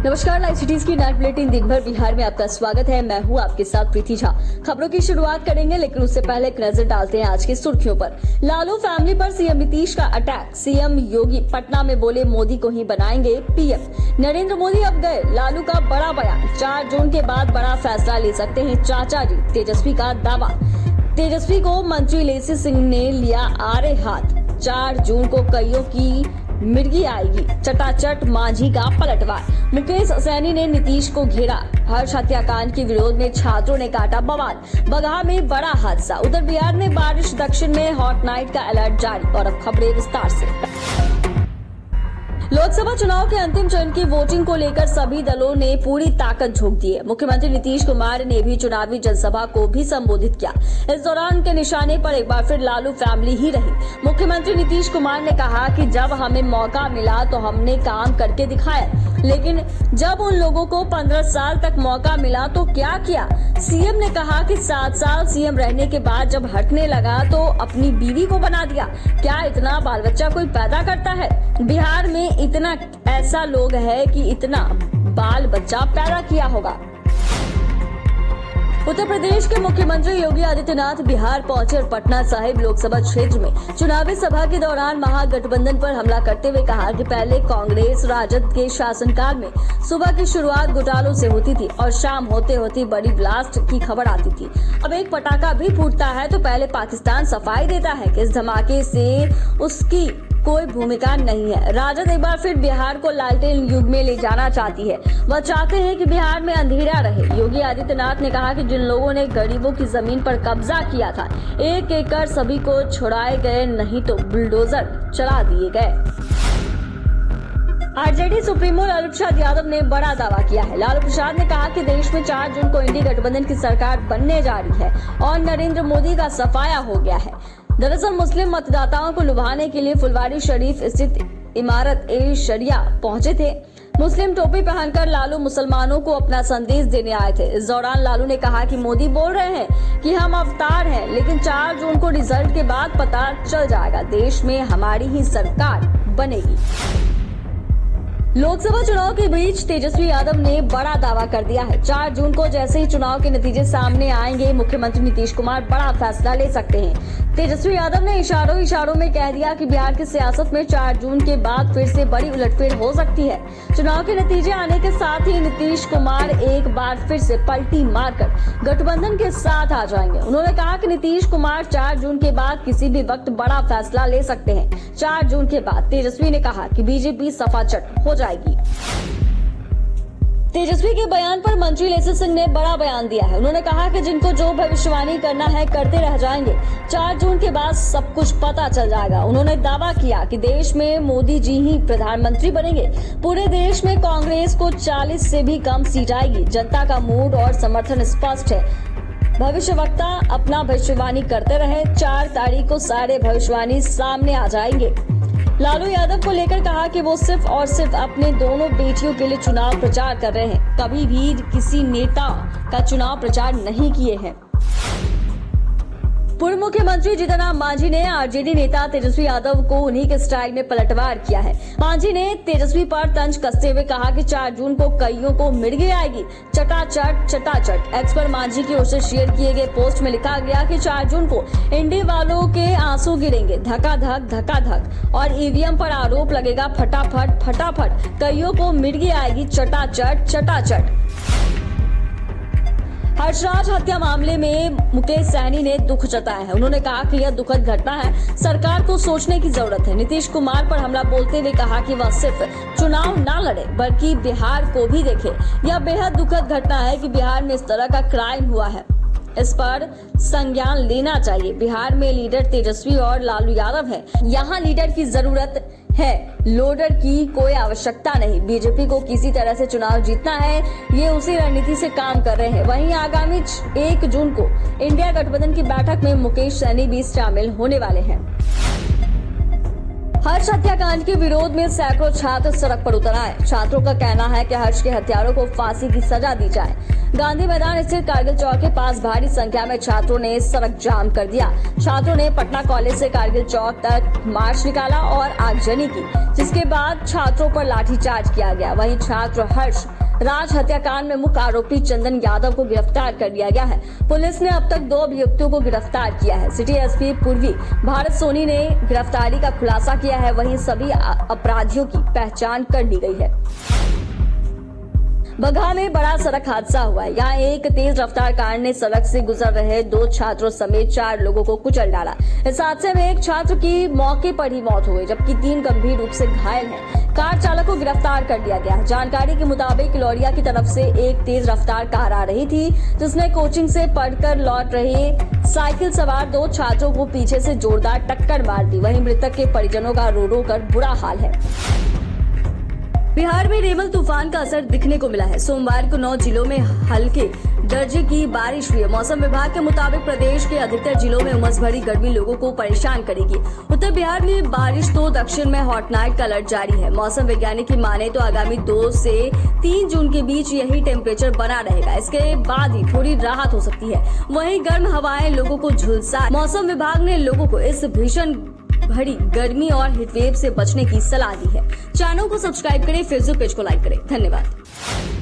नमस्कार, live cities की night bulletin दिन भर बिहार में आपका स्वागत है। मैं हूं आपके साथ प्रीति झा। खबरों की शुरुआत करेंगे, लेकिन उससे पहले एक नजर डालते हैं आज की सुर्खियों पर। लालू फैमिली पर सीएम नीतीश का अटैक। सीएम योगी पटना में बोले मोदी को ही बनाएंगे पीएम। नरेंद्र मोदी अब गए, लालू का बड़ा बयान। 4 जून के बाद बड़ा फैसला ले सकते हैं चाचा जी, तेजस्वी का दावा। तेजस्वी को मंत्री लेसी सिंह ने लिया आड़े हाथ। 4 जून को कईयों की मिर्गी आएगी, चटाचट मांझी का पलटवार। मुकेश सैनी ने नीतीश को घेरा। हर्ष हत्याकांड के विरोध में छात्रों ने काटा बवाल। बगहा में बड़ा हादसा। उधर बिहार में बारिश, दक्षिण में हॉट नाइट का अलर्ट जारी। और अब खबरें विस्तार से। लोकसभा चुनाव के अंतिम चरण की वोटिंग को लेकर सभी दलों ने पूरी ताकत झोंक दी है। मुख्यमंत्री नीतीश कुमार ने भी चुनावी जनसभा को भी संबोधित किया। इस दौरान उनके निशाने पर एक बार फिर लालू फैमिली ही रही। मुख्यमंत्री नीतीश कुमार ने कहा कि जब हमें मौका मिला तो हमने काम करके दिखाया, लेकिन जब उन लोगों को 15 साल तक मौका मिला तो क्या किया। सीएम ने कहा कि 7 साल सीएम रहने के बाद जब हटने लगा तो अपनी बीवी को बना दिया। क्या इतना बाल बच्चा कोई पैदा करता है? बिहार में इतना ऐसा लोग है कि इतना बाल बच्चा पैदा किया होगा। उत्तर प्रदेश के मुख्यमंत्री योगी आदित्यनाथ बिहार पहुंचे और पटना साहिब लोकसभा क्षेत्र में चुनावी सभा के दौरान महागठबंधन पर हमला करते हुए कहा कि पहले कांग्रेस राजद के शासनकाल में सुबह की शुरुआत घोटालों से होती थी और शाम होते होते बड़ी ब्लास्ट की खबर आती थी। अब एक पटाखा भी फूटता है तो पहले पाकिस्तान सफाई देता है कि इस धमाके से उसकी कोई भूमिका नहीं है। राजद एक बार फिर बिहार को लालटेन युग में ले जाना चाहती है। वह चाहते हैं कि बिहार में अंधेरा रहे। योगी आदित्यनाथ ने कहा कि जिन लोगों ने गरीबों की जमीन पर कब्जा किया था, एक एक कर सभी को छुड़ाए गए, नहीं तो बुलडोजर चला दिए गए। आरजेडी सुप्रीमो लालू प्रसाद यादव ने बड़ा दावा किया है। लालू प्रसाद ने कहा कि देश में 4 जून को इंडी गठबंधन की सरकार बनने जा रही है और नरेंद्र मोदी का सफाया हो गया है। दरअसल मुस्लिम मतदाताओं को लुभाने के लिए फुलवारी शरीफ स्थित इमारत ए शरिया पहुंचे थे। मुस्लिम टोपी पहनकर लालू मुसलमानों को अपना संदेश देने आए थे। इस दौरान लालू ने कहा कि मोदी बोल रहे हैं कि हम अवतार हैं, लेकिन 4 जून को रिजल्ट के बाद पता चल जाएगा, देश में हमारी ही सरकार बनेगी। लोकसभा चुनाव के बीच तेजस्वी यादव ने बड़ा दावा कर दिया है। 4 जून को जैसे ही चुनाव के नतीजे सामने आएंगे, मुख्यमंत्री नीतीश कुमार बड़ा फैसला ले सकते हैं। तेजस्वी यादव ने इशारों में कह दिया कि बिहार की सियासत में 4 जून के बाद फिर से बड़ी उलटफेर हो सकती है। चुनाव के नतीजे आने के साथ ही नीतीश कुमार एक बार फिर से पलटी मारकर गठबंधन के साथ आ जाएंगे। उन्होंने कहा कि नीतीश कुमार 4 जून के बाद किसी भी वक्त बड़ा फैसला ले सकते हैं। 4 जून के बाद तेजस्वी ने कहा कि बीजेपी सफाचट हो जाएगी। तेजस्वी के बयान पर मंत्री लेसी सिंह ने बड़ा बयान दिया है। उन्होंने कहा कि जिनको जो भविष्यवाणी करना है करते रह जाएंगे, 4 जून के बाद सब कुछ पता चल जाएगा। उन्होंने दावा किया कि देश में मोदी जी ही प्रधानमंत्री बनेंगे। पूरे देश में कांग्रेस को 40 से भी कम सीट आएगी। जनता का मूड और समर्थन स्पष्ट है। भविष्यवक्ता अपना भविष्यवाणी करते रहे। 4 तारीख को सारे भविष्यवाणी सामने आ जाएंगे। लालू यादव को लेकर कहा कि वो सिर्फ और सिर्फ अपने दोनों बेटियों के लिए चुनाव प्रचार कर रहे हैं, कभी भी किसी नेता का चुनाव प्रचार नहीं किए हैं। पूर्व मुख्यमंत्री जीतन राम मांझी ने आरजेडी नेता तेजस्वी यादव को उन्हीं के स्टाइल में पलटवार किया है। मांझी ने तेजस्वी पर तंज कसते हुए कहा कि 4 जून को कईयों को मिर्गी आएगी, चटाचट चटाचट। एक्स पर मांझी की ओर से शेयर किए गए पोस्ट में लिखा गया कि 4 जून को इंडी वालों के आंसू गिरेंगे, धकाधक धकाधक, और ईवीएम पर आरोप लगेगा फटाफट फटाफट। कईयों को मिर्गी आएगी, चटाचट चटाचट। हर्षराज हत्या मामले में मुकेश सैनी ने दुख जताया है। उन्होंने कहा कि यह दुखद घटना है, सरकार को सोचने की जरूरत है। नीतीश कुमार पर हमला बोलते हुए कहा कि वह सिर्फ चुनाव न लड़े बल्कि बिहार को भी देखे। यह बेहद दुखद घटना है कि बिहार में इस तरह का क्राइम हुआ है। इस पर संज्ञान लेना चाहिए। बिहार में लीडर तेजस्वी और लालू यादव है। यहाँ लीडर की जरूरत है, लोडर की कोई आवश्यकता नहीं। बीजेपी को किसी तरह से चुनाव जीतना है, ये उसी रणनीति से काम कर रहे हैं। वहीं आगामी 1 जून को इंडिया गठबंधन की बैठक में मुकेश सैनी भी शामिल होने वाले हैं। हर्ष हत्याकांड के विरोध में सैकड़ों छात्र सड़क पर उतर आए। छात्रों का कहना है कि हर्ष के हत्यारों को फांसी की सजा दी जाए। गांधी मैदान स्थित कारगिल चौक के पास भारी संख्या में छात्रों ने सड़क जाम कर दिया। छात्रों ने पटना कॉलेज से कारगिल चौक तक मार्च निकाला और आगजनी की, जिसके बाद छात्रों पर लाठीचार्ज किया गया। वहीं छात्र हर्ष राज हत्याकांड में मुख्य आरोपी चंदन यादव को गिरफ्तार कर लिया गया है। पुलिस ने अब तक 2 अभियुक्तों को गिरफ्तार किया है। सिटी एसपी पूर्वी भारत सोनी ने गिरफ्तारी का खुलासा किया है। वहीं सभी अपराधियों की पहचान कर ली गई है। बगहा में बड़ा सड़क हादसा हुआ है। यहाँ एक तेज रफ्तार कार ने सड़क से गुजर रहे 2 छात्रों समेत 4 लोगों को कुचल डाला। इस हादसे में एक छात्र की मौके पर ही मौत हो गई, जबकि 3 गंभीर रूप से घायल हैं। कार चालक को गिरफ्तार कर लिया गया। जानकारी के मुताबिक लौरिया की तरफ से एक तेज रफ्तार कार आ रही थी, जिसने कोचिंग से पढ़कर लौट रहे साइकिल सवार 2 छात्रों को पीछे से जोरदार टक्कर मार दी। वहीं मृतक के परिजनों का रो रो कर बुरा हाल है। बिहार में रेमल तूफान का असर दिखने को मिला है। सोमवार को 9 जिलों में हल्के दर्जे की बारिश हुई है। मौसम विभाग के मुताबिक प्रदेश के अधिकतर जिलों में उमस भरी गर्मी लोगों को परेशान करेगी। उत्तर बिहार में बारिश तो दक्षिण में हॉट नाइट का अलर्ट जारी है। मौसम वैज्ञानिक की माने तो आगामी 2 से 3 जून के बीच यही टेम्परेचर बना रहेगा। इसके बाद ही थोड़ी राहत हो सकती है। वहीं गर्म हवाएं लोगों को झुलसा। मौसम विभाग ने लोगों को इस भीषण भरी गर्मी और हीटवेव से बचने की सलाह दी है। चैनल को सब्सक्राइब करें, फेसबुक पेज को लाइक करें। धन्यवाद।